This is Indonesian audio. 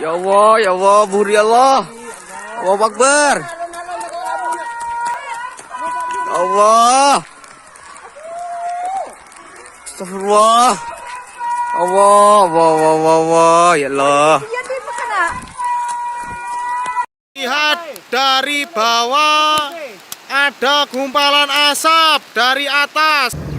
Ya Allah, buri Allah. Allahu Akbar. Ya Allah. Astagfirullah. Allah, ya Allah. Lihat dari bawah ada gumpalan asap dari atas.